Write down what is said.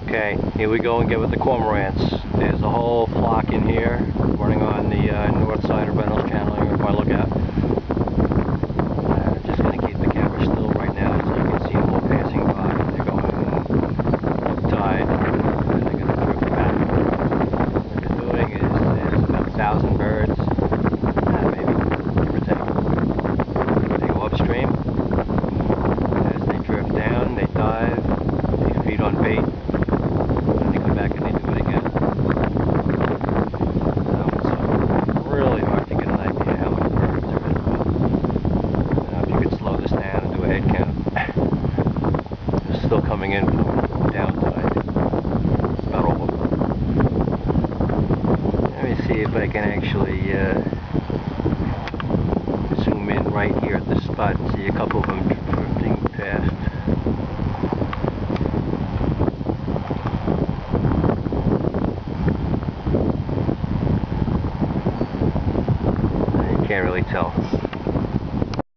Okay, here we go again with the cormorants. There's a whole flock in here running on the north side of Reynolds Channel here by Lookout. Just going to keep the camera still right now so you can see them all passing by. They're going up tide and they're going to drift back. What they're doing is there's about 1,000 birds, maybe, give or take. They go upstream. As they drift down, they dive, they feed on bait. Back and they do it again. It's really hard to get an idea how many birds there is. If you could slow this down and do a head count. They're still coming in from down tide. About all of them. Let me see if I can actually zoom in right here at this spot and see a couple of them drifting past. Can't really tell.